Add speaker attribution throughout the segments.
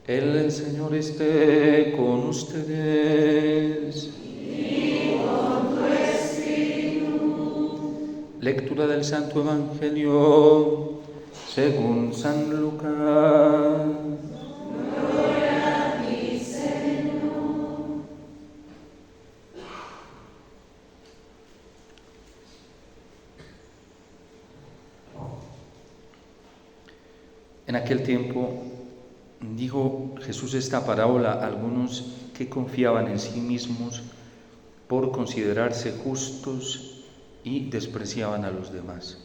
Speaker 1: El Señor esté con ustedes.
Speaker 2: Y con tu espíritu.
Speaker 1: Lectura del Santo Evangelio según San Lucas.
Speaker 2: Gloria a ti, Señor.
Speaker 1: En aquel tiempo dijo Jesús esta parábola a algunos que confiaban en sí mismos por considerarse justos y despreciaban a los demás.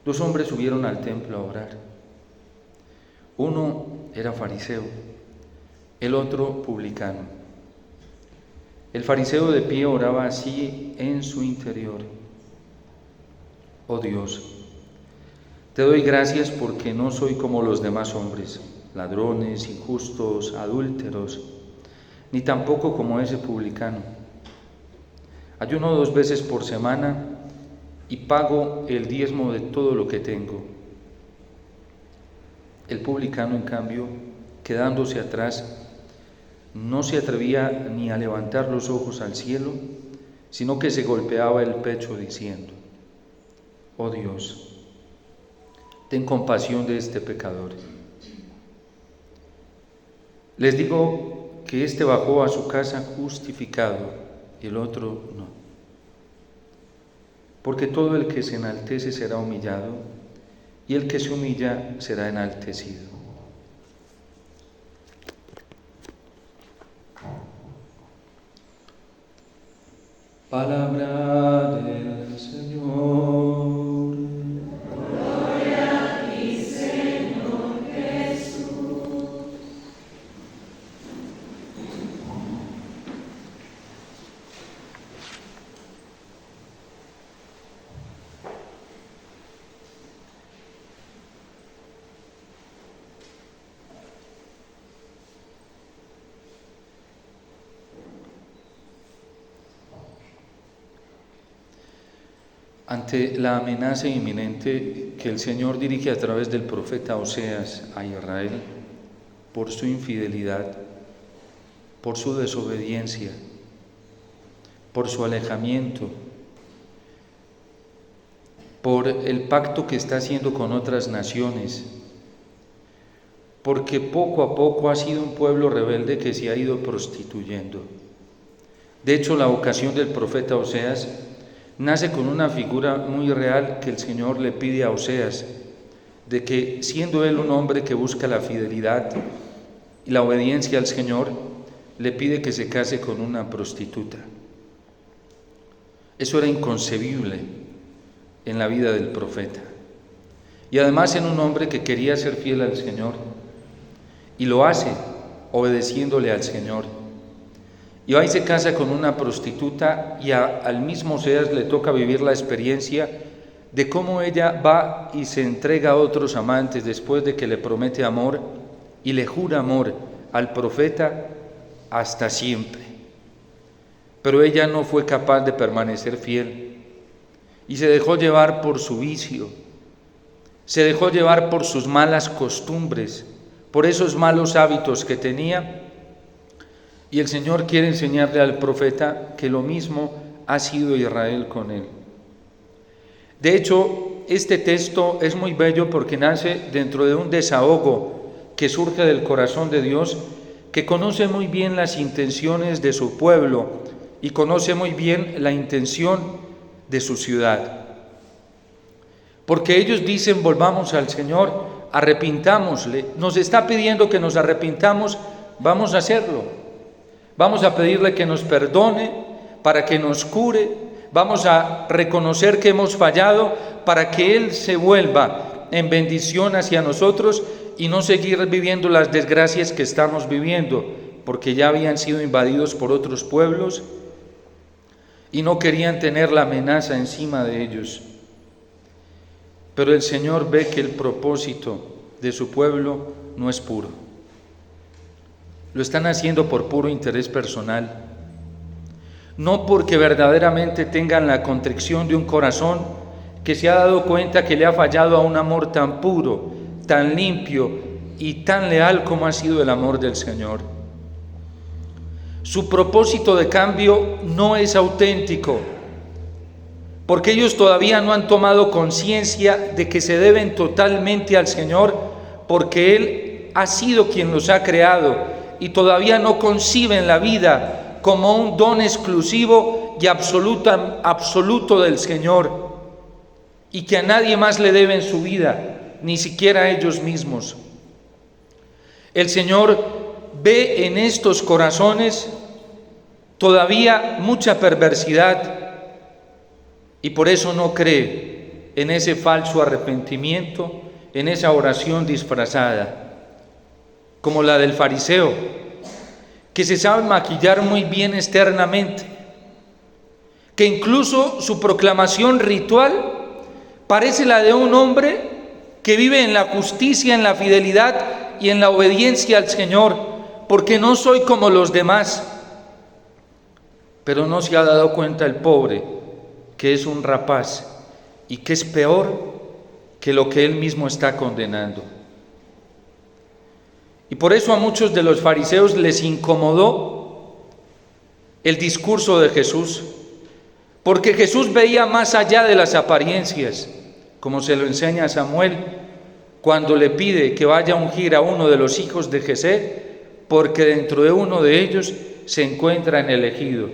Speaker 1: Dos hombres subieron al templo a orar. Uno era fariseo, el otro publicano. El fariseo de pie oraba así en su interior: Oh Dios, te doy gracias porque no soy como los demás hombres, ladrones, injustos, adúlteros, ni tampoco como ese publicano. Ayuno 2 veces por semana y pago el diezmo de todo lo que tengo. El publicano, en cambio, quedándose atrás, no se atrevía ni a levantar los ojos al cielo, sino que se golpeaba el pecho diciendo: Oh Dios, ten compasión de este pecador. Les digo que éste bajó a su casa justificado y el otro no. Porque todo el que se enaltece será humillado, y el que se humilla será enaltecido. Palabra del Señor.
Speaker 2: Gloria a ti, Señor Jesús.
Speaker 1: Ante la amenaza inminente que el Señor dirige a través del profeta Oseas a Israel por su infidelidad, por su desobediencia, por su alejamiento, por el pacto que está haciendo con otras naciones, porque poco a poco ha sido un pueblo rebelde que se ha ido prostituyendo. De hecho, la vocación del profeta Oseas nace con una figura muy real que el Señor le pide a Oseas, de que siendo él un hombre que busca la fidelidad y la obediencia al Señor, le pide que se case con una prostituta. Eso era inconcebible en la vida del profeta. Y además en un hombre que quería ser fiel al Señor, y lo hace obedeciéndole al Señor. Y va y se casa con una prostituta y al mismo Oseas le toca vivir la experiencia de cómo ella va y se entrega a otros amantes después de que le promete amor y le jura amor al profeta hasta siempre. Pero ella no fue capaz de permanecer fiel y se dejó llevar por su vicio, se dejó llevar por sus malas costumbres, por esos malos hábitos que tenía. Y el Señor quiere enseñarle al profeta que lo mismo ha sido Israel con él. De hecho, este texto es muy bello porque nace dentro de un desahogo que surge del corazón de Dios, que conoce muy bien las intenciones de su pueblo y conoce muy bien la intención de su ciudad. Porque ellos dicen: volvamos al Señor, arrepintámosle. Nos está pidiendo que nos arrepintamos, vamos a hacerlo. Vamos a pedirle que nos perdone, para que nos cure. Vamos a reconocer que hemos fallado, para que Él se vuelva en bendición hacia nosotros y no seguir viviendo las desgracias que estamos viviendo, porque ya habían sido invadidos por otros pueblos y no querían tener la amenaza encima de ellos. Pero el Señor ve que el propósito de su pueblo no es puro. Lo están haciendo por puro interés personal, no porque verdaderamente tengan la contrición de un corazón que se ha dado cuenta que le ha fallado a un amor tan puro, tan limpio, y tan leal como ha sido el amor del Señor. Su propósito de cambio no es auténtico, porque ellos todavía no han tomado conciencia de que se deben totalmente al Señor, porque Él ha sido quien los ha creado y todavía no conciben la vida como un don exclusivo y absoluto del Señor, y que a nadie más le deben su vida, ni siquiera a ellos mismos. El Señor ve en estos corazones todavía mucha perversidad, y por eso no cree en ese falso arrepentimiento, en esa oración disfrazada, como la del fariseo, que se sabe maquillar muy bien externamente, que incluso su proclamación ritual parece la de un hombre que vive en la justicia, en la fidelidad y en la obediencia al Señor, porque no soy como los demás. Pero no se ha dado cuenta el pobre que es un rapaz y que es peor que lo que él mismo está condenando. Y por eso a muchos de los fariseos les incomodó el discurso de Jesús, porque Jesús veía más allá de las apariencias, como se lo enseña Samuel cuando le pide que vaya a ungir a uno de los hijos de Jesé, porque dentro de uno de ellos se encuentra en el elegido.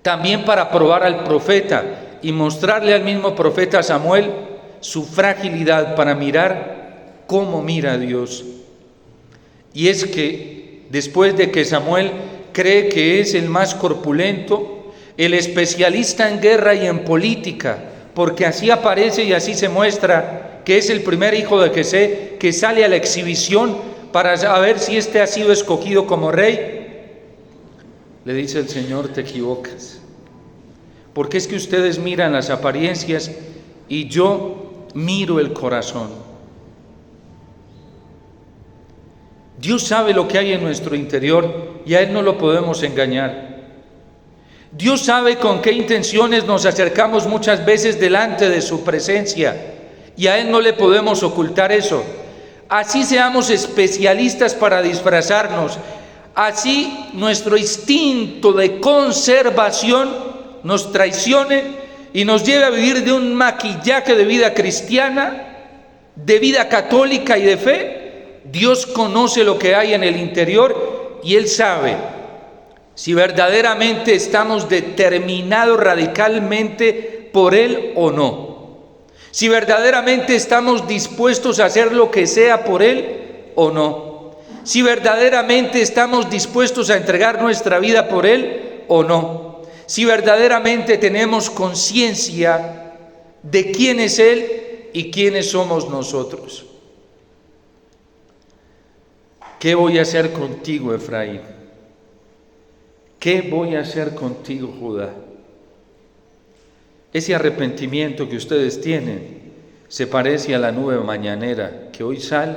Speaker 1: También para probar al profeta y mostrarle al mismo profeta Samuel su fragilidad para mirar cómo mira a Dios. Y es que después de que Samuel cree que es el más corpulento, el especialista en guerra y en política, porque así aparece y así se muestra que es el primer hijo de Jesé, que sale a la exhibición para saber si éste ha sido escogido como rey, le dice el Señor: te equivocas, porque es que ustedes miran las apariencias y yo miro el corazón. Dios sabe lo que hay en nuestro interior y a Él no lo podemos engañar. Dios sabe con qué intenciones nos acercamos muchas veces delante de su presencia y a Él no le podemos ocultar eso. Así seamos especialistas para disfrazarnos, así nuestro instinto de conservación nos traicione y nos lleve a vivir de un maquillaje de vida cristiana, de vida católica y de fe. Dios conoce lo que hay en el interior y Él sabe si verdaderamente estamos determinados radicalmente por Él o no. Si verdaderamente estamos dispuestos a hacer lo que sea por Él o no. Si verdaderamente estamos dispuestos a entregar nuestra vida por Él o no. Si verdaderamente tenemos conciencia de quién es Él y quiénes somos nosotros. ¿Qué voy a hacer contigo, Efraín? ¿Qué voy a hacer contigo, Judá? Ese arrepentimiento que ustedes tienen se parece a la nube mañanera que hoy sale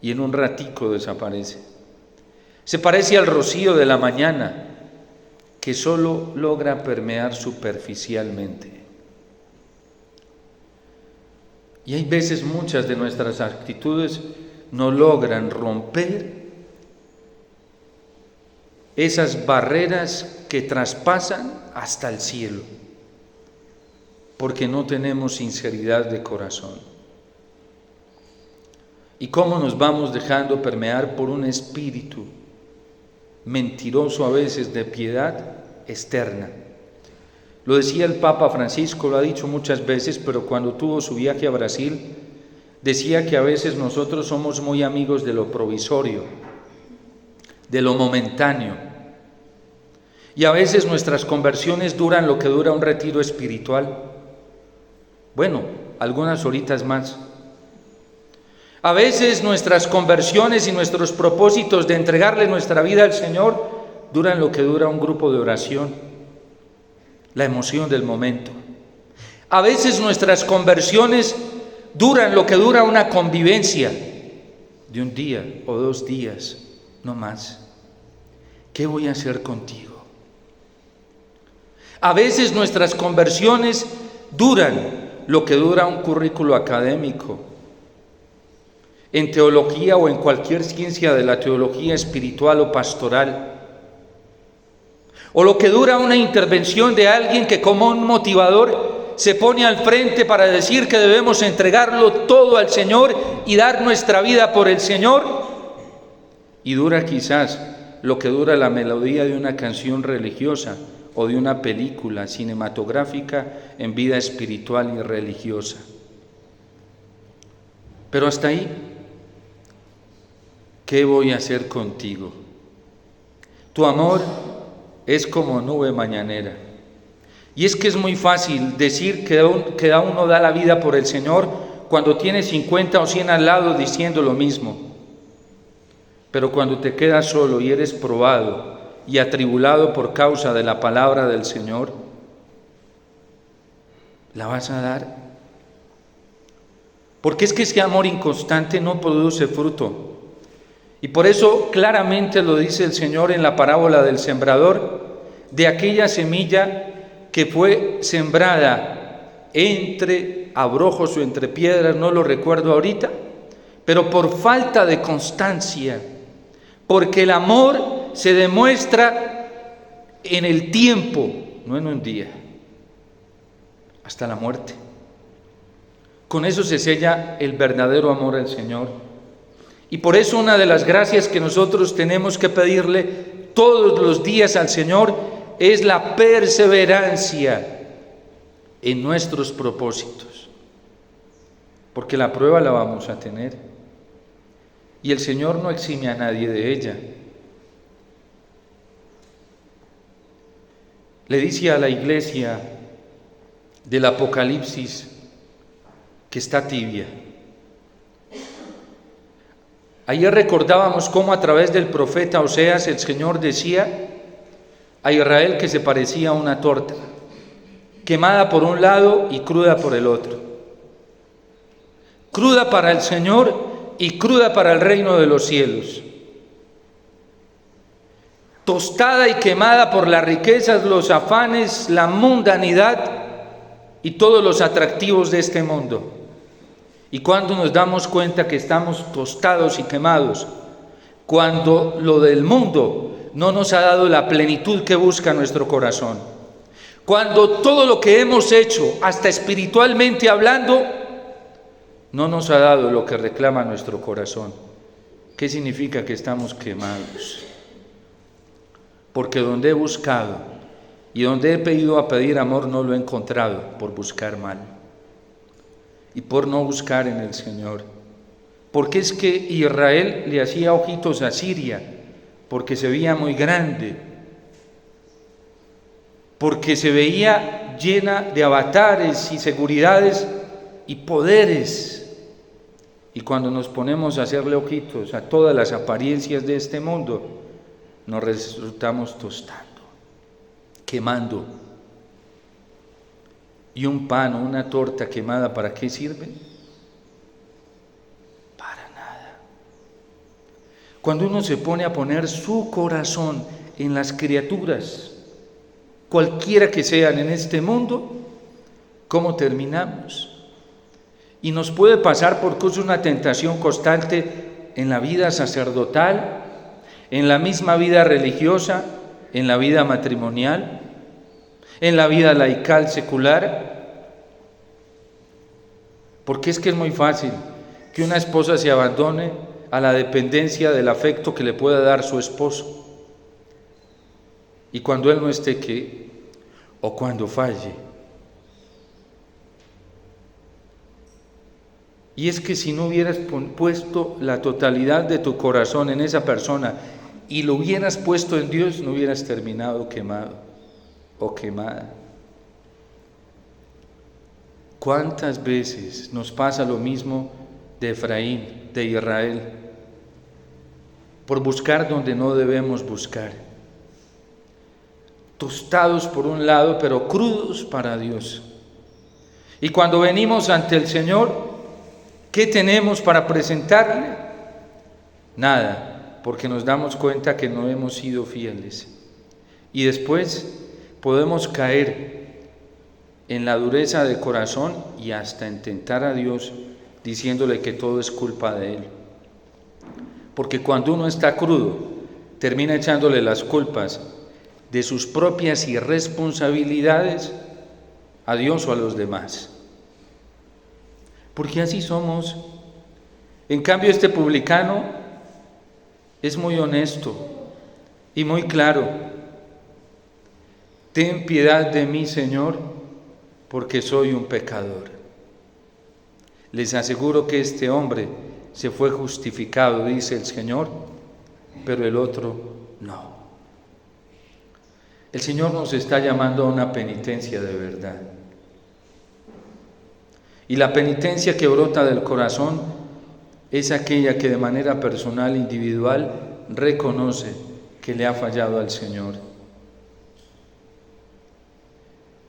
Speaker 1: y en un ratico desaparece. Se parece al rocío de la mañana que solo logra permear superficialmente. Y hay veces muchas de nuestras actitudes no logran romper esas barreras que traspasan hasta el cielo, porque no tenemos sinceridad de corazón. ¿Y cómo nos vamos dejando permear por un espíritu mentiroso a veces de piedad externa? Lo decía el Papa Francisco, lo ha dicho muchas veces, pero cuando tuvo su viaje a Brasil, decía que a veces nosotros somos muy amigos de lo provisorio, de lo momentáneo, y a veces nuestras conversiones duran lo que dura un retiro espiritual. Bueno, algunas horitas más. A veces nuestras conversiones y nuestros propósitos de entregarle nuestra vida al Señor duran lo que dura un grupo de oración, la emoción del momento. A veces nuestras conversiones duran lo que dura una convivencia de un día o 2 días, no más. ¿Qué voy a hacer contigo? A veces nuestras conversiones duran lo que dura un currículo académico en teología o en cualquier ciencia de la teología espiritual o pastoral, o lo que dura una intervención de alguien que como un motivador se pone al frente para decir que debemos entregarlo todo al Señor y dar nuestra vida por el Señor, y dura quizás lo que dura la melodía de una canción religiosa o de una película cinematográfica en vida espiritual y religiosa. Pero hasta ahí, ¿qué voy a hacer contigo? Tu amor es como nube mañanera. Y es que es muy fácil decir que uno da la vida por el Señor cuando tiene 50 o 100 al lado diciendo lo mismo. Pero cuando te quedas solo y eres probado y atribulado por causa de la palabra del Señor, ¿la vas a dar? Porque es que ese amor inconstante no produce fruto. Y por eso claramente lo dice el Señor en la parábola del sembrador, de aquella semilla que fue sembrada entre abrojos o entre piedras, no lo recuerdo ahorita, pero por falta de constancia, porque el amor se demuestra en el tiempo, no en un día, hasta la muerte. Con eso se sella el verdadero amor al Señor. Y por eso una de las gracias que nosotros tenemos que pedirle todos los días al Señor es la perseverancia en nuestros propósitos, porque la prueba la vamos a tener y el Señor no exime a nadie de ella. Le dice a la iglesia del Apocalipsis que está tibia. Ayer recordábamos cómo a través del profeta Oseas el Señor decía a Israel que se parecía a una torta, quemada por un lado y cruda por el otro. Cruda para el Señor y cruda para el reino de los cielos. Tostada y quemada por las riquezas, los afanes, la mundanidad y todos los atractivos de este mundo. Y cuando nos damos cuenta que estamos tostados y quemados, cuando lo del mundo no nos ha dado la plenitud que busca nuestro corazón, cuando todo lo que hemos hecho, hasta espiritualmente hablando, no nos ha dado lo que reclama nuestro corazón. ¿Qué significa que estamos quemados? Porque donde he buscado y donde he pedido a pedir amor no lo he encontrado por buscar mal y por no buscar en el Señor. Porque es que Israel le hacía ojitos a Siria, porque se veía muy grande, porque se veía llena de avatares y seguridades y poderes. Y cuando nos ponemos a hacerle ojitos a todas las apariencias de este mundo, nos resultamos tostando, quemando. ¿Y un pan o una torta quemada para qué sirve? Para nada. Cuando uno se pone a poner su corazón en las criaturas, cualquiera que sean en este mundo, ¿cómo terminamos? Y nos puede pasar porque es una tentación constante en la vida sacerdotal, en la misma vida religiosa, en la vida matrimonial, en la vida laical secular. Porque es que es muy fácil que una esposa se abandone a la dependencia del afecto que le pueda dar su esposo. Y cuando él no esté, ¿qué? O cuando falle. Y es que si no hubieras puesto la totalidad de tu corazón en esa persona y lo hubieras puesto en Dios, no hubieras terminado quemado o quemada. ¿Cuántas veces nos pasa lo mismo de Efraín, de Israel? Por buscar donde no debemos buscar. Tostados por un lado, pero crudos para Dios. Y cuando venimos ante el Señor, ¿qué tenemos para presentarle? Nada, porque nos damos cuenta que no hemos sido fieles. Y después podemos caer en la dureza de corazón y hasta en tentar a Dios diciéndole que todo es culpa de Él. Porque cuando uno está crudo, termina echándole las culpas de sus propias irresponsabilidades a Dios o a los demás. Porque así somos. En cambio, este publicano es muy honesto y muy claro. Ten piedad de mí, Señor, porque soy un pecador. Les aseguro que este hombre se fue justificado, dice el Señor, pero el otro no. El Señor nos está llamando a una penitencia de verdad. Y la penitencia que brota del corazón es aquella que de manera personal, individual, reconoce que le ha fallado al Señor.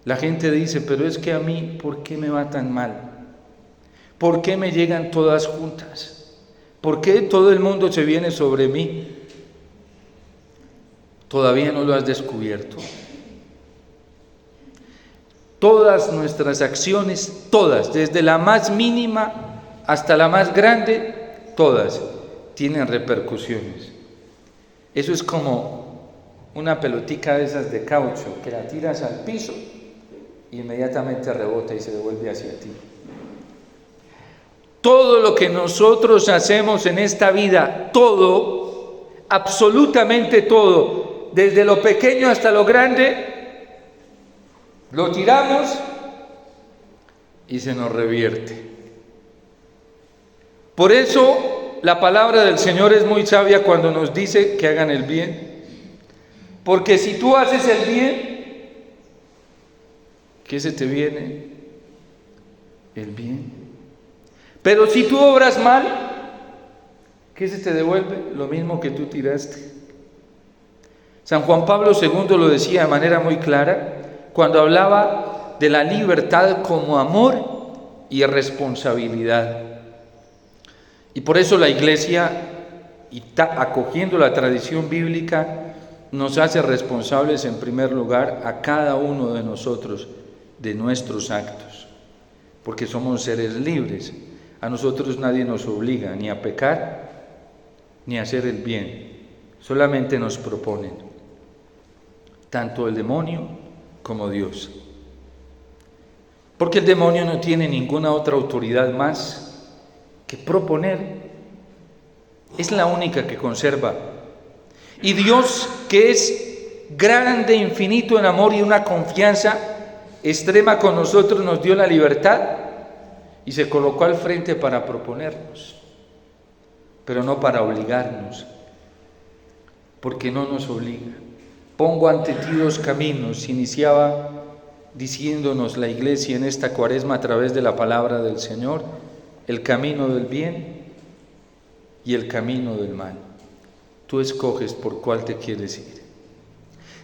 Speaker 1: La gente dice, pero es que a mí, ¿por qué me va tan mal? ¿Por qué me llegan todas juntas? ¿Por qué todo el mundo se viene sobre mí? Todavía no lo has descubierto. Todas nuestras acciones, todas, desde la más mínima hasta la más grande, todas tienen repercusiones. Eso es como una pelotica de esas de caucho que la tiras al piso y inmediatamente rebota y se devuelve hacia ti. Todo lo que nosotros hacemos en esta vida, todo, absolutamente todo, desde lo pequeño hasta lo grande, lo tiramos y se nos revierte. Por eso la palabra del Señor es muy sabia cuando nos dice que hagan el bien. Porque si tú haces el bien, ¿qué se te viene? El bien. Pero si tú obras mal, ¿qué se te devuelve? Lo mismo que tú tiraste. San Juan Pablo II lo decía de manera muy clara cuando hablaba de la libertad como amor y responsabilidad. Y por eso la Iglesia, acogiendo la tradición bíblica, nos hace responsables en primer lugar a cada uno de nosotros de nuestros actos, porque somos seres libres. A nosotros nadie nos obliga ni a pecar ni a hacer el bien, solamente nos proponen, tanto el demonio como Dios. Porque el demonio no tiene ninguna otra autoridad más que proponer, es la única que conserva. Y Dios, que es grande, infinito en amor y una confianza extrema con nosotros, nos dio la libertad y se colocó al frente para proponernos, pero no para obligarnos, porque no nos obliga. Pongo ante ti dos caminos, iniciaba diciéndonos la Iglesia en esta Cuaresma a través de la palabra del Señor, el camino del bien y el camino del mal. Tú escoges por cuál te quieres ir.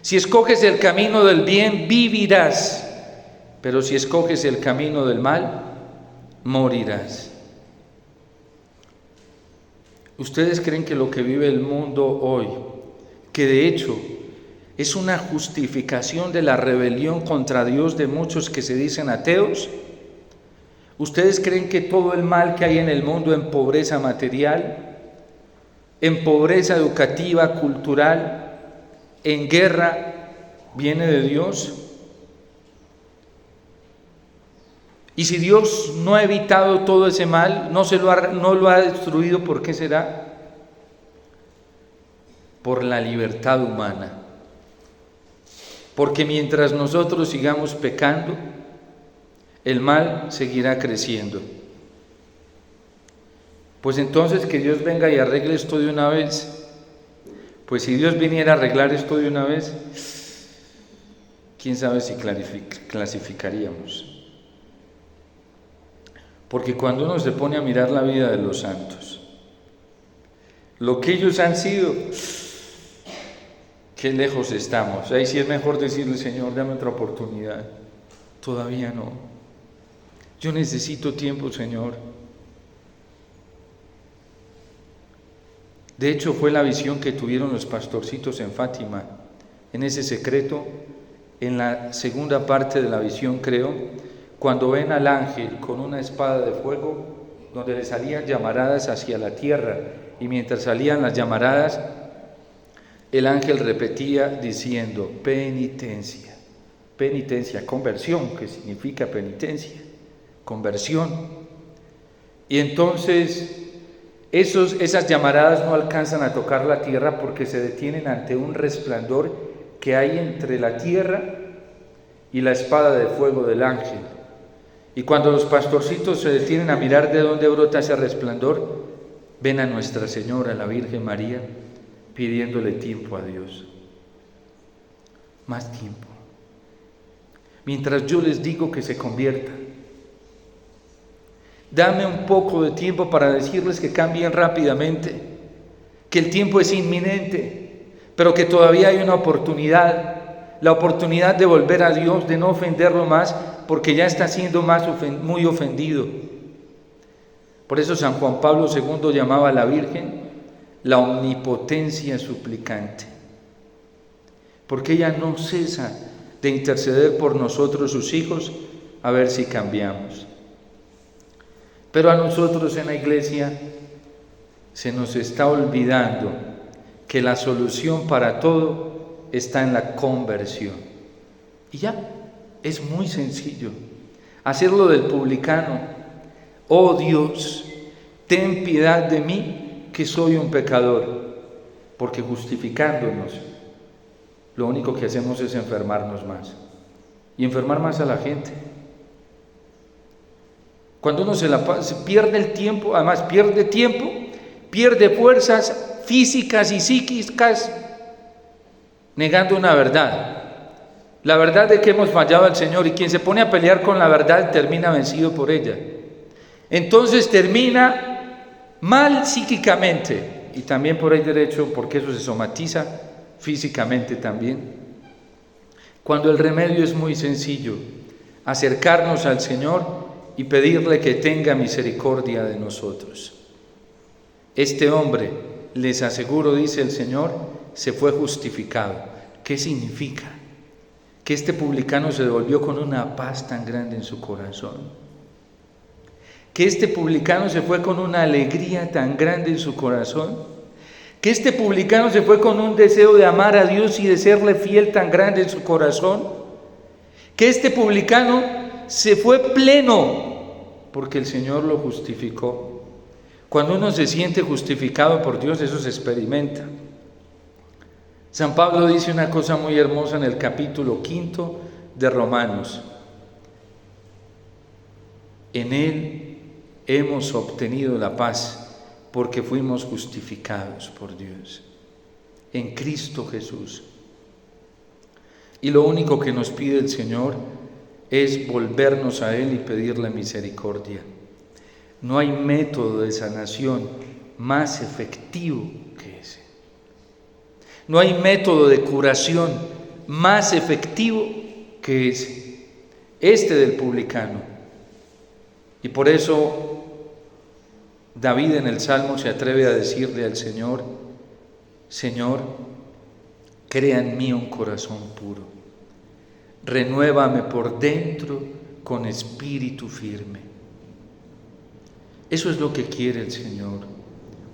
Speaker 1: Si escoges el camino del bien, vivirás, pero si escoges el camino del mal, morirás. ¿Ustedes creen que lo que vive el mundo hoy, que de hecho es una justificación de la rebelión contra Dios de muchos que se dicen ateos? ¿Ustedes creen que todo el mal que hay en el mundo en pobreza material, en pobreza educativa, cultural, en guerra, viene de Dios? Y si Dios no ha evitado todo ese mal, no lo ha destruido, ¿por qué será? Por la libertad humana. Porque mientras nosotros sigamos pecando, el mal seguirá creciendo. Pues entonces que Dios venga y arregle esto de una vez. Pues si Dios viniera a arreglar esto de una vez, quién sabe si clasificaríamos. Porque cuando uno se pone a mirar la vida de los santos, lo que ellos han sido, qué lejos estamos. Ahí sí es mejor decirle, Señor, dame otra oportunidad. Todavía no. Yo necesito tiempo, Señor. De hecho, fue la visión que tuvieron los pastorcitos en Fátima, en ese secreto, en la segunda parte de la visión, creo, cuando ven al ángel con una espada de fuego, donde le salían llamaradas hacia la tierra, y mientras salían las llamaradas, el ángel repetía diciendo: penitencia, penitencia, conversión, que significa penitencia, conversión. Y entonces esas llamaradas no alcanzan a tocar la tierra porque se detienen ante un resplandor que hay entre la tierra y la espada de fuego del ángel. Y cuando los pastorcitos se detienen a mirar de dónde brota ese resplandor, ven a Nuestra Señora, la Virgen María, pidiéndole tiempo a Dios. Más tiempo. Mientras yo les digo que se conviertan. Dame un poco de tiempo para decirles que cambien rápidamente, que el tiempo es inminente, pero que todavía hay una oportunidad, la oportunidad de volver a Dios, de no ofenderlo más, porque ya está siendo muy ofendido. Por eso San Juan Pablo II llamaba a la Virgen la omnipotencia suplicante, porque ella no cesa de interceder por nosotros, sus hijos, a ver si cambiamos. Pero a nosotros en la iglesia se nos está olvidando que la solución para todo está en la conversión. Y ya, es muy sencillo. Hacerlo del publicano: oh Dios, ten piedad de mí, que soy un pecador. Porque justificándonos, lo único que hacemos es enfermarnos más. Y enfermar más a la gente. Cuando uno se pierde el tiempo, además pierde tiempo, pierde fuerzas físicas y psíquicas negando una verdad. La verdad de que hemos fallado al Señor, y quien se pone a pelear con la verdad termina vencido por ella. Entonces termina mal psíquicamente y también por ahí derecho, porque eso se somatiza físicamente también. Cuando el remedio es muy sencillo: acercarnos al Señor y pedirle que tenga misericordia de nosotros. Este hombre, les aseguro, dice el Señor, se fue justificado. ¿Qué significa? Que este publicano se devolvió con una paz tan grande en su corazón. Que este publicano se fue con una alegría tan grande en su corazón. Que este publicano se fue con un deseo de amar a Dios y de serle fiel tan grande en su corazón. Que este publicano se fue pleno porque el Señor lo justificó. Cuando uno se siente justificado por Dios, eso se experimenta. San Pablo dice una cosa muy hermosa en el capítulo 5 de Romanos: en Él hemos obtenido la paz porque fuimos justificados por Dios, en Cristo Jesús. Y lo único que nos pide el Señor es volvernos a Él y pedirle misericordia. No hay método de sanación más efectivo que ese. No hay método de curación más efectivo que ese. Este del publicano. Y por eso David en el Salmo se atreve a decirle al Señor: Señor, crea en mí un corazón puro. Renuévame por dentro con espíritu firme. Eso es lo que quiere el Señor,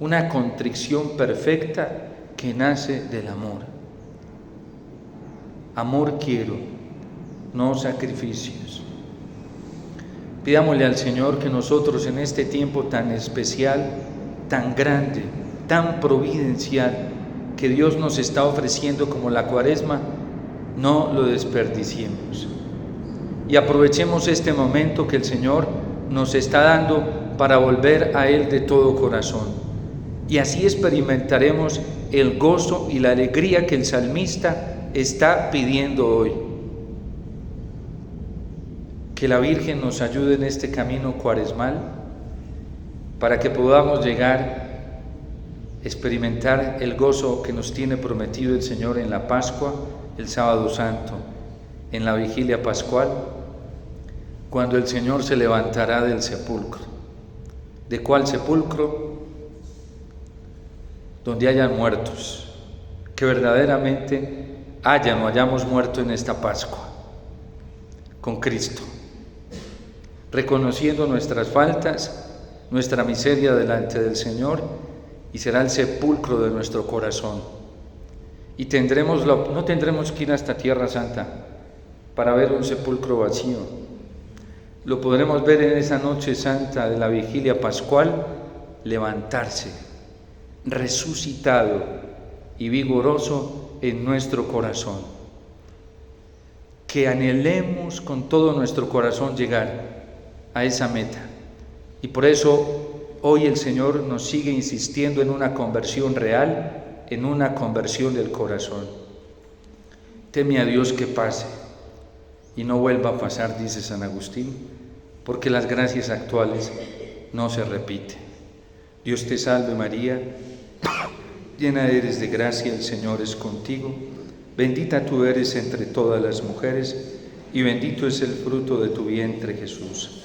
Speaker 1: una contrición perfecta que nace del amor. Amor quiero, no sacrificios. Pidámosle al Señor que nosotros en este tiempo tan especial, tan grande, tan providencial, que Dios nos está ofreciendo como la Cuaresma, no lo desperdiciemos y aprovechemos este momento que el Señor nos está dando para volver a Él de todo corazón, y así experimentaremos el gozo y la alegría que el salmista está pidiendo hoy. Que la Virgen nos ayude en este camino cuaresmal para que podamos llegar a experimentar el gozo que nos tiene prometido el Señor en la Pascua, el Sábado Santo, en la Vigilia Pascual, cuando el Señor se levantará del sepulcro. ¿De cuál sepulcro? Donde hayan muertos, que verdaderamente hayan o hayamos muerto en esta Pascua, con Cristo, reconociendo nuestras faltas, nuestra miseria delante del Señor y será el sepulcro de nuestro corazón. Y no tendremos que ir hasta Tierra Santa para ver un sepulcro vacío. Lo podremos ver en esa noche santa de la vigilia pascual, levantarse, resucitado y vigoroso en nuestro corazón. Que anhelemos con todo nuestro corazón llegar a esa meta. Y por eso hoy el Señor nos sigue insistiendo en una conversión real, en una conversión del corazón. Teme a Dios que pase y no vuelva a pasar, dice San Agustín, porque las gracias actuales no se repiten. Dios te salve María, llena eres de gracia, el Señor es contigo, bendita tú eres entre todas las mujeres, y bendito es el fruto de tu vientre, Jesús.